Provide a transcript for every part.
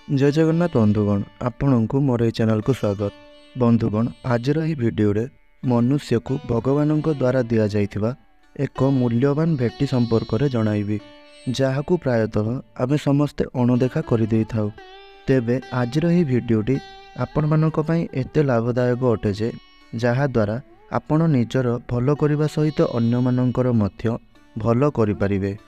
जय जगन्नाथ बंधुगण, आपण को मोर चैनल को स्वागत। बंधुगण, आज भिडियो मनुष्य को भगवान द्वारा दि जाइथिबा एक मूल्यवान भेटी संपर्क में जनइबी, जहाकू प्रायतः आमे समस्ते अणदेखा कर दे थाउ। तेबे आज भिडियोटी आपण मानक पई एते लाभदायक अटे जे जहा द्वारा आपण निजर भल करने सहित अन्य मानकर मध्य भल करि परिबे।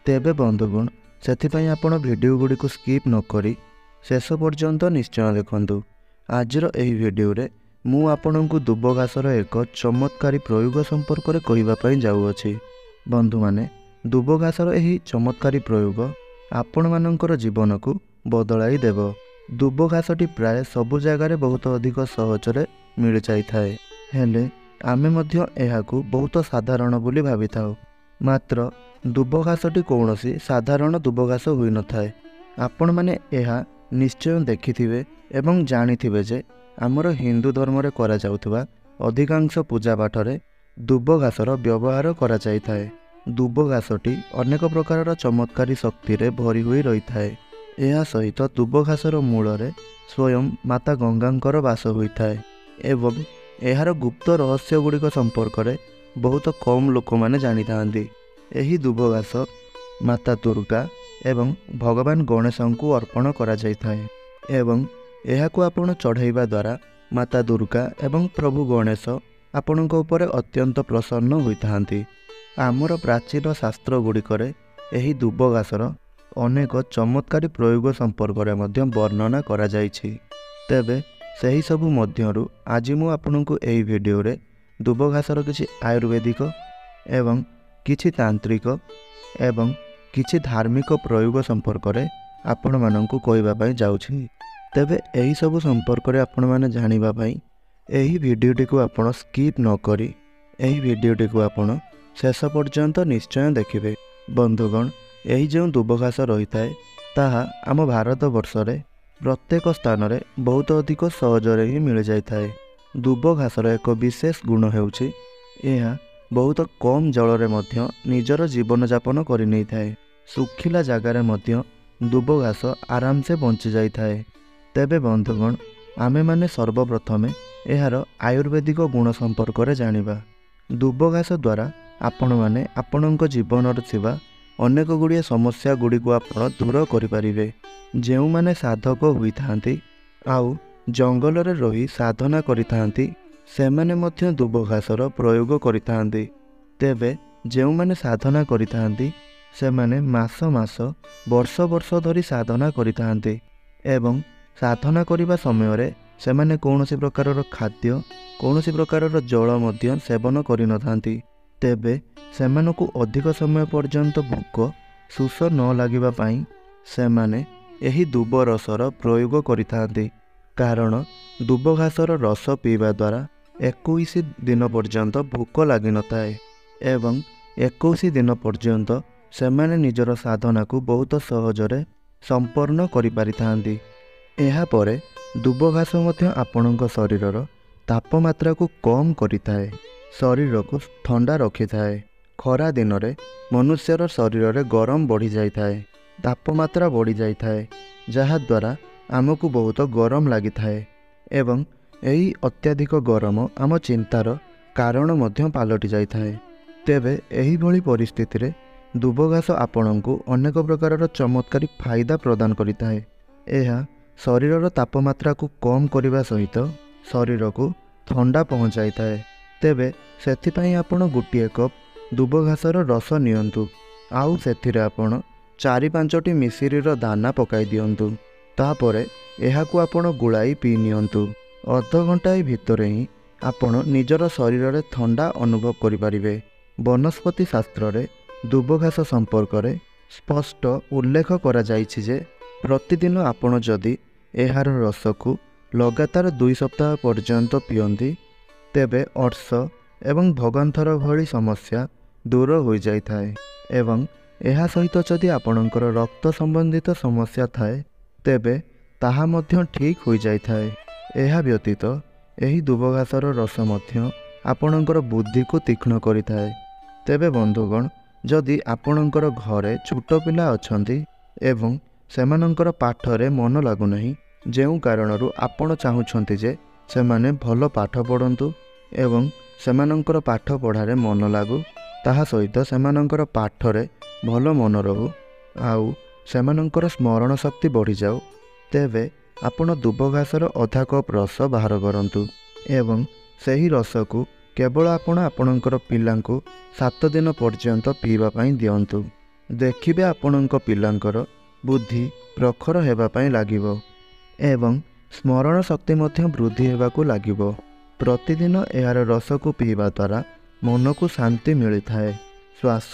तेबे बंधुगण, सेथिपई आपण भिडियो गुडी को स्किप न करी शेष पर्यंत निश्चय देखंतु। आजर एही भिडियो रे मु आपनकु दुब घासर एक चमत्कारी प्रयोग संपर्क में कहवाई जाऊँगी। बंधु माने, दुब घासर एही चमत्कारी प्रयोग आपण मानकर जीवन को बदलाई देव। दुब घासटी प्राय सबु जगार बहुत अधिक सहजरे मिल जाए, हेले आमे मध्य एहाकू बहुत साधारण बोली भावी थाउ। मात्र दुब घासटी कौनसी साधारण दुब घास होई न थाए। आपण माने एहा निश्चय देखिथिबे एवं जानिथिबे जे आमर हिंदू धर्म रे करा जाउथबा अधिकांश पूजा पाठ रे दुब घासर व्यवहार करा जाय थाए। दुब घासटी अनेक प्रकार चमत्कारी शक्ति रे भरी होई रही थाए। एहा सहित दुब घासर मूल रे स्वयं माता गंगांकर वास होई थाए एवं एहार गुप्त रहस्य गुड़िक संपर्क रे बहुत कम लोक माने जानी थांती। एही दुब घास माता दुर्गा एवं भगवान गणेश को अर्पण करा जाय थाए एवं एहाकू आपण चढ़ाइबा द्वारा माता दुर्गा एवं प्रभु गणेश आपणक उपरे अत्यंत प्रसन्न होइथांती। आमर प्राचीन शास्त्र गुड़िकरे एही दुब घासर अनेक चमत्कारी प्रयोग संपर्क में मध्य वर्णना करा जायछि। तेबे सही सबु मध्यरु आज मु आपणकू एही भिडियो रे दुब घासर किछि आयुर्वेदिक एवं किछि तांत्रिक एवं किछि धार्मिक प्रयोग संपर्क में आपण माननकू कहबा पई जाउछि। तेबे एही सबु संपर्क में आपण माने जानिबा पई एही भिडियोटी को आपण स्किप न करी एही भिडियोटी को आपण शेष पर्यंत निश्चय देखिबे। बंधुगण, एही जो दुब घास रही थाए ताहा आम भारत वर्ष रे प्रत्येक स्थान रे बहुत अधिक सहजरे ही मिल जाय थाए। दुब घासर एक विशेष गुण हेउछि एहा बहुत कम जल रे मध्य निजर जीवन यापन करि नै थाए। सुखिला जगार मध्य दुब घास आराम से बंची जाय थाए। तेबे बंधुगण, आमे माने सर्वप्रथमे एहार आयुर्वेदिक गुण संपर्क में जानिबा। दुब घास द्वारा आपण माने आपणक जीवन रे थिबा अनेक गुड़िए समस्या गुड़ी को आपण दूर करिपारिबे। जेउ माने साधक होइथांती आउ जंगल रे रही साधना करिथांती सेमाने मध्य दुब घासर प्रयोग करिथांती। तेबे जेउ माने साधना करिथांती सेमाने मास मास वर्ष वर्ष धरी साधना करिथांती एवं साधना करिबा समय रे सेमाने कौनसी प्रकार खाद्य कौनसी प्रकार जल मध्य सेवन करि नथांती। तेबे सेमानकु अधिक समय पर्यंत भोक सुस न लागिबा पई सेमाने एही दुब रसर प्रयोग करिथांती। कारण दुब घासर रस पीवा द्वारा 21 दिन पर्यंत भोक लागि नथाए एवं 21 दिन पर्यंत सेमाने निजर साधना को बहुत सहजरे संपन्न करि पारिथांती। एहा परे दुब घास मध्य आपणक शरीरर तापमात्रा को कम करिथाए, शरीर को ठंडा रखि थाए। खरा दिन रे मनुष्यर शरीर रे गरम बढ़ी जाय थाए, तापमात्रा बढ़ी जाय थाए, जहा द्वारा आमको बहुत गरम लागि थाए एवं एही अत्याधिक गरम आम चिंतार कारण मध्य पालटि जाय थाए। तेबे एही भली परिस्थिति रे दुब घास आपणको अनेक प्रकार चमत्कारी फायदा प्रदान करिथाए। एहा शरीरर तापमात्रा को कम करने सहित शरीर को ठंडा पहुँचाई थाए। तेबे सेथिपाई आपण गोटे कप दुब घासर रस नियंतु आउ सेथिरे आपण 4-5टी मिसिरीर दाना पकाई दियंतु। तापरे एहाकू आपण गुलाई पी नियंतु। अर्ध घंटाए भितरे ही आपण निजर शरीर रे ठंडा अनुभव करिपारिबे। वनस्पति शास्त्र रे दुब घास संपर्क में स्पष्ट उल्लेख करा जायछि जे प्रतिदिन आपण जदि एहार रस को लगातार 2 सप्ताह पर्यंत पियंती तेबे अर्श एवं भगंथर भली समस्या दूर हो जाय थाए एवं एहा सहित जदि आपणकर रक्त संबंधित समस्या थाए तेबे ताहा मध्य ठीक हो जाय थाए। एहा व्यतीत एही दुब घासर रस मध्य आपणकर बुद्धि को तीक्ष्ण करिथाए। तेबे बंधुगण, जदि आपणकर घरे छोट पिला अछंती एवं ସେମାନଙ୍କର ପାଠରେ ମନ ଲାଗୁନାହିଁ, ଯେଉଁ କାରଣରୁ ଆପଣ ଚାହୁଁଛନ୍ତି ଯେ ସେମାନେ ଭଲ ପାଠ ପଢ଼ନ୍ତୁ ଏବଂ ସେମାନଙ୍କର ପାଠ ପଢ଼ାରେ ମନ ଲାଗୁ, ତାହା ସହିତ ସେମାନଙ୍କର ପାଠରେ ଭଲ ମନ ରହୁ ଆଉ ସେମାନଙ୍କର ସ୍ମରଣ ଶକ୍ତି ବଢ଼ିଯାଉ, ତେବେ ଆପଣ ଦୁବ ଘାସର ଅଧା କପ୍ ରସ ବାହାର କରନ୍ତୁ ଏବଂ ସେହି ରସକୁ କେବଳ ଆପଣ ଆପଣଙ୍କର ପିଲାଙ୍କୁ 7 ଦିନ ପର୍ଯ୍ୟନ୍ତ ପିଇବା ପାଇଁ ଦିଅନ୍ତୁ। ଦେଖିବେ ଆପଣଙ୍କ ପିଲାଙ୍କର ବୁଦ୍ଧି ପ୍ରଖର ହେବା ପାଇଁ ଲାଗିବ ଏବଂ ସ୍ମରଣ ଶକ୍ତି ମଧ୍ୟ ବୃଦ୍ଧି ହେବାକୁ ଲାଗିବ। ପ୍ରତିଦିନ ଏହାର ରସକୁ ପିଇବା ଦ୍ୱାରା ମନକୁ ଶାନ୍ତି ମିଳିଥାଏ। ଶ୍ୱାସ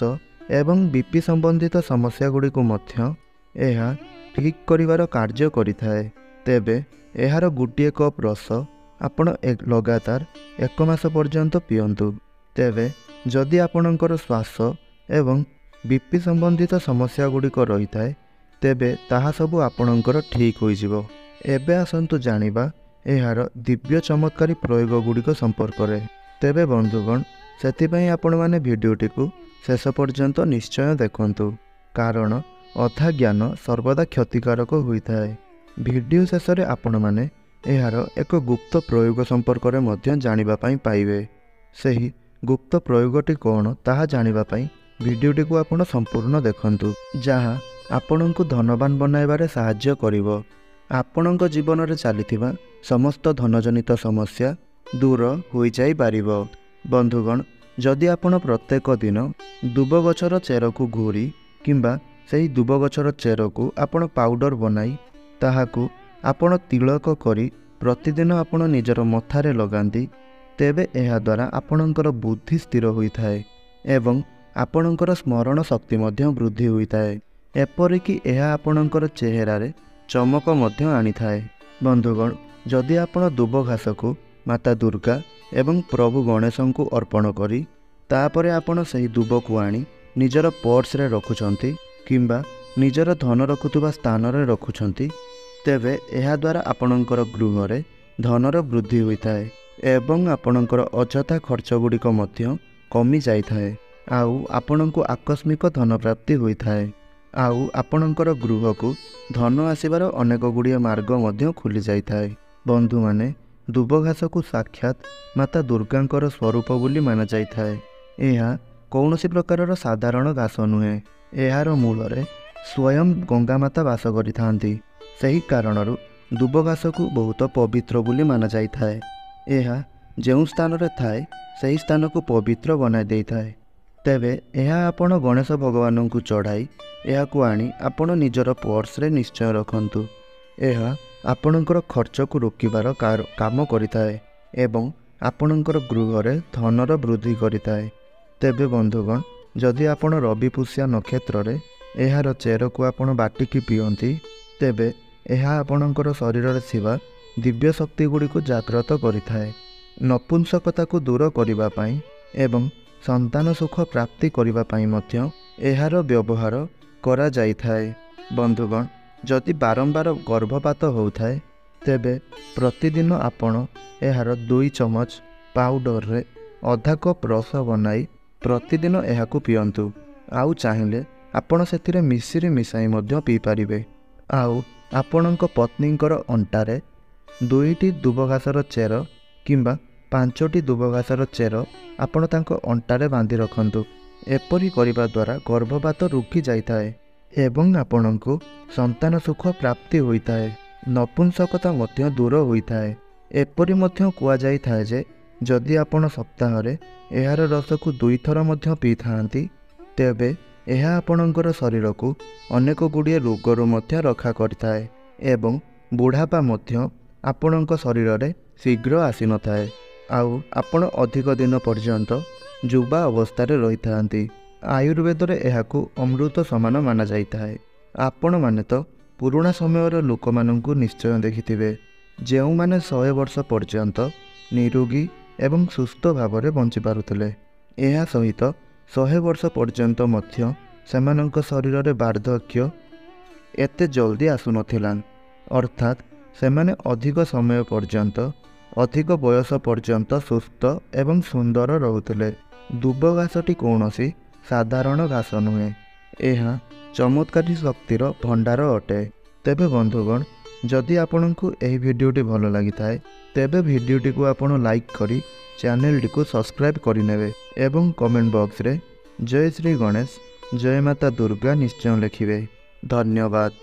ଏବଂ ବିପି ସମ୍ବନ୍ଧିତ ସମସ୍ୟାଗୁଡ଼ିକୁ ମଧ୍ୟ ଏହା ଠିକ୍ କରିବାର କାର୍ଯ୍ୟ କରିଥାଏ। ତେବେ ଏହାର ଗୋଟିଏ କପ୍ ରସ ଆପଣ ଲଗାତାର 1 ମାସ ପର୍ଯ୍ୟନ୍ତ ପିଅନ୍ତୁ। ତେବେ ଯଦି ଆପଣଙ୍କର ଶ୍ୱାସ ଏବଂ ବିପି ସମ୍ବନ୍ଧିତ ସମସ୍ୟାଗୁଡ଼ିକ ରହିଥାଏ, ତେବେ ତାହା ସବୁ ଆପଣଙ୍କର ଠିକ୍ ହୋଇଯିବ। ଏବେ ଆସନ୍ତୁ ଜାଣିବା ଏହାର ଦିବ୍ୟ ଚମତ୍କାରୀ ପ୍ରୟୋଗ ଗୁଡ଼ିକ ସମ୍ପର୍କରେ। ତେବେ ବନ୍ଧୁଗଣ, ସେଥିପାଇଁ ଆପଣମାନେ ଭିଡ଼ିଓଟିକୁ ଶେଷ ପର୍ଯ୍ୟନ୍ତ ନିଶ୍ଚୟ ଦେଖନ୍ତୁ, କାରଣ ଅଧା ଜ୍ଞାନ ସର୍ବଦା କ୍ଷତିକାରକ ହୋଇଥାଏ। ଭିଡ଼ିଓ ଶେଷରେ ଆପଣମାନେ ଏହାର ଏକ ଗୁପ୍ତ ପ୍ରୟୋଗ ସମ୍ପର୍କରେ ମଧ୍ୟ ଜାଣିବା ପାଇଁ ପାଇବେ। ସେହି ଗୁପ୍ତ ପ୍ରୟୋଗଟି କ'ଣ ତାହା ଜାଣିବା ପାଇଁ ଭିଡ଼ିଓଟିକୁ ଆପଣ ସମ୍ପୂର୍ଣ୍ଣ ଦେଖନ୍ତୁ, ଯାହା ଆପଣଙ୍କୁ ଧନବାନ ବନାଇବାରେ ସାହାଯ୍ୟ କରିବ। ଆପଣଙ୍କ ଜୀବନରେ ଚାଲିଥିବା ସମସ୍ତ ଧନଜନିତ ସମସ୍ୟା ଦୂର ହୋଇଯାଇପାରିବ। ବନ୍ଧୁଗଣ, ଯଦି ଆପଣ ପ୍ରତ୍ୟେକ ଦିନ ଦୁବ ଗଛର ଚେରକୁ ଘୋରି କିମ୍ବା ସେହି ଦୁବ ଗଛର ଚେରକୁ ଆପଣ ପାଉଡ଼ର ବନାଇ ତାହାକୁ ଆପଣ ତିଳକ କରି ପ୍ରତିଦିନ ଆପଣ ନିଜର ମଥାରେ ଲଗାନ୍ତି, ତେବେ ଏହାଦ୍ୱାରା ଆପଣଙ୍କର ବୁଦ୍ଧି ସ୍ଥିର ହୋଇଥାଏ ଏବଂ ଆପଣଙ୍କର ସ୍ମରଣ ଶକ୍ତି ମଧ୍ୟ ବୃଦ୍ଧି ହୋଇଥାଏ। ଏପରିକି ଏହା ଆପଣଙ୍କର ଚେହେରାରେ ଚମକ ମଧ୍ୟ ଆଣିଥାଏ। ବନ୍ଧୁଗଣ, ଯଦି ଆପଣ ଦୁବ ଘାସକୁ ମାତା ଦୁର୍ଗା ଏବଂ ପ୍ରଭୁ ଗଣେଶଙ୍କୁ ଅର୍ପଣ କରି ତାପରେ ଆପଣ ସେହି ଦୁବକୁ ଆଣି ନିଜର ପର୍ସରେ ରଖୁଛନ୍ତି କିମ୍ବା ନିଜର ଧନ ରଖୁଥିବା ସ୍ଥାନରେ ରଖୁଛନ୍ତି, ତେବେ ଏହାଦ୍ୱାରା ଆପଣଙ୍କର ଗୃହରେ ଧନର ବୃଦ୍ଧି ହୋଇଥାଏ ଏବଂ ଆପଣଙ୍କର ଅଯଥା ଖର୍ଚ୍ଚ ଗୁଡ଼ିକ ମଧ୍ୟ କମି ଯାଇଥାଏ ଆଉ ଆପଣଙ୍କୁ ଆକସ୍ମିକ ଧନପ୍ରାପ୍ତି ହୋଇଥାଏ ଆଉ ଆପଣଙ୍କର ଗୃହକୁ ଧନ ଆସିବାର ଅନେକ ଗୁଡ଼ିଏ ମାର୍ଗ ମଧ୍ୟ ଖୋଲି ଯାଇଥାଏ। ବନ୍ଧୁମାନେ, ଦୁବ ଘାସକୁ ସାକ୍ଷାତ ମାତା ଦୁର୍ଗାଙ୍କର ସ୍ୱରୂପ ବୋଲି ମାନାଯାଇଥାଏ। ଏହା କୌଣସି ପ୍ରକାରର ସାଧାରଣ ଘାସ ନୁହେଁ। ଏହାର ମୂଳରେ ସ୍ୱୟଂ ଗଙ୍ଗାମାତା ବାସ କରିଥାନ୍ତି। ସେହି କାରଣରୁ ଦୁବ ଘାସକୁ ବହୁତ ପବିତ୍ର ବୋଲି ମାନାଯାଇଥାଏ। ଏହା ଯେଉଁ ସ୍ଥାନରେ ଥାଏ ସେହି ସ୍ଥାନକୁ ପବିତ୍ର ବନାଇ ଦେଇଥାଏ। ତେବେ ଏହା ଆପଣ ଗଣେଶ ଭଗବାନଙ୍କୁ ଚଢ଼ାଇ ଏହାକୁ ଆଣି ଆପଣ ନିଜର ପର୍ସରେ ନିଶ୍ଚୟ ରଖନ୍ତୁ। ଏହା ଆପଣଙ୍କର ଖର୍ଚ୍ଚକୁ ରୋକିବାର କାମ କରିଥାଏ ଏବଂ ଆପଣଙ୍କର ଗୃହରେ ଧନର ବୃଦ୍ଧି କରିଥାଏ। ତେବେ ବନ୍ଧୁଗଣ, ଯଦି ଆପଣ ରବି ପୁଷ୍ୟା ନକ୍ଷତ୍ରରେ ଏହାର ଚେରକୁ ଆପଣ ବାଟିକି ପିଅନ୍ତି, ତେବେ ଏହା ଆପଣଙ୍କର ଶରୀରରେ ଥିବା ଦିବ୍ୟ ଶକ୍ତି ଗୁଡ଼ିକୁ ଜାଗ୍ରତ କରିଥାଏ। ନପୁଂସକତାକୁ ଦୂର କରିବା ପାଇଁ ଏବଂ ସନ୍ତାନ ସୁଖ ପ୍ରାପ୍ତି କରିବା ପାଇଁ ମଧ୍ୟ ଏହାର ବ୍ୟବହାର କରାଯାଇଥାଏ। ବନ୍ଧୁଗଣ, ଯଦି ବାରମ୍ବାର ଗର୍ଭପାତ ହେଉଥାଏ, ତେବେ ପ୍ରତିଦିନ ଆପଣ ଏହାର 2 ଚାମଚ ପାଉଡ଼ରରେ ଅଧା କପ୍ ରସ ବନାଇ ପ୍ରତିଦିନ ଏହାକୁ ପିଅନ୍ତୁ। ଆଉ ଚାହିଁଲେ ଆପଣ ସେଥିରେ ମିଶ୍ରି ମିଶାଇ ମଧ୍ୟ ପିଇପାରିବେ। ଆଉ ଆପଣଙ୍କ ପତ୍ନୀଙ୍କର ଅଣ୍ଟାରେ 2ଟି ଦୁବ ଘାସର ଚେର କିମ୍ବା 5ଟି ଦୁବ ଘାସର ଚେର ଆପଣ ତାଙ୍କ ଅଣ୍ଟାରେ ବାନ୍ଧି ରଖନ୍ତୁ। ଏପରି କରିବା ଦ୍ୱାରା ଗର୍ଭପାତ ରୋକି ଯାଇଥାଏ ଏବଂ ଆପଣଙ୍କୁ ସନ୍ତାନ ସୁଖ ପ୍ରାପ୍ତି ହୋଇଥାଏ। ନପୁଂସକତା ମଧ୍ୟ ଦୂର ହୋଇଥାଏ। ଏପରି ମଧ୍ୟ କୁହାଯାଇଥାଏ ଯେ ଯଦି ଆପଣ ସପ୍ତାହରେ ଏହାର ରସକୁ 2 ଥର ମଧ୍ୟ ପିଇଥାନ୍ତି, ତେବେ ଏହା ଆପଣଙ୍କର ଶରୀରକୁ ଅନେକ ଗୁଡ଼ିଏ ରୋଗରୁ ମଧ୍ୟ ରକ୍ଷା କରିଥାଏ ଏବଂ ବୁଢ଼ାପା ମଧ୍ୟ ଆପଣଙ୍କ ଶରୀରରେ ଶୀଘ୍ର ଆସିନଥାଏ ଆଉ ଆପଣ ଅଧିକ ଦିନ ପର୍ଯ୍ୟନ୍ତ ଯୁବା ଅବସ୍ଥାରେ ରହିଥାନ୍ତି। ଆୟୁର୍ବେଦରେ ଏହାକୁ ଅମୃତ ସମାନ ମାନାଯାଇଥାଏ। ଆପଣମାନେ ତ ପୁରୁଣା ସମୟର ଲୋକମାନଙ୍କୁ ନିଶ୍ଚୟ ଦେଖିଥିବେ, ଯେଉଁମାନେ 100 ବର୍ଷ ପର୍ଯ୍ୟନ୍ତ ନିରୋଗୀ ଏବଂ ସୁସ୍ଥ ଭାବରେ ବଞ୍ଚିପାରୁଥିଲେ। ଏହା ସହିତ 100 ବର୍ଷ ପର୍ଯ୍ୟନ୍ତ ମଧ୍ୟ ସେମାନଙ୍କ ଶରୀରରେ ବାର୍ଦ୍ଧକ୍ୟ ଏତେ ଜଲ୍ଦି ଆସୁନଥିଲା, ଅର୍ଥାତ୍ ସେମାନେ ଅଧିକ ସମୟ ପର୍ଯ୍ୟନ୍ତ ଅଧିକ ବୟସ ପର୍ଯ୍ୟନ୍ତ ସୁସ୍ଥ ଏବଂ ସୁନ୍ଦର ରହୁଥିଲେ। ଦୁବ ଘାସଟି କୌଣସି ସାଧାରଣ ଘାସ ନୁହେଁ। ଏହା ଚମତ୍କାରୀ ଶକ୍ତିର ଭଣ୍ଡାର ଅଟେ। ତେବେ ବନ୍ଧୁଗଣ, ଯଦି ଆପଣଙ୍କୁ ଏହି ଭିଡ଼ିଓଟି ଭଲ ଲାଗିଥାଏ ତେବେ ଭିଡ଼ିଓଟିକୁ ଆପଣ ଲାଇକ୍ କରି ଚ୍ୟାନେଲଟିକୁ ସବସ୍କ୍ରାଇବ୍ କରିନେବେ ଏବଂ କମେଣ୍ଟ ବକ୍ସରେ ଜୟ ଶ୍ରୀ ଗଣେଶ, ଜୟ ମାତା ଦୁର୍ଗା ନିଶ୍ଚୟ ଲେଖିବେ। ଧନ୍ୟବାଦ।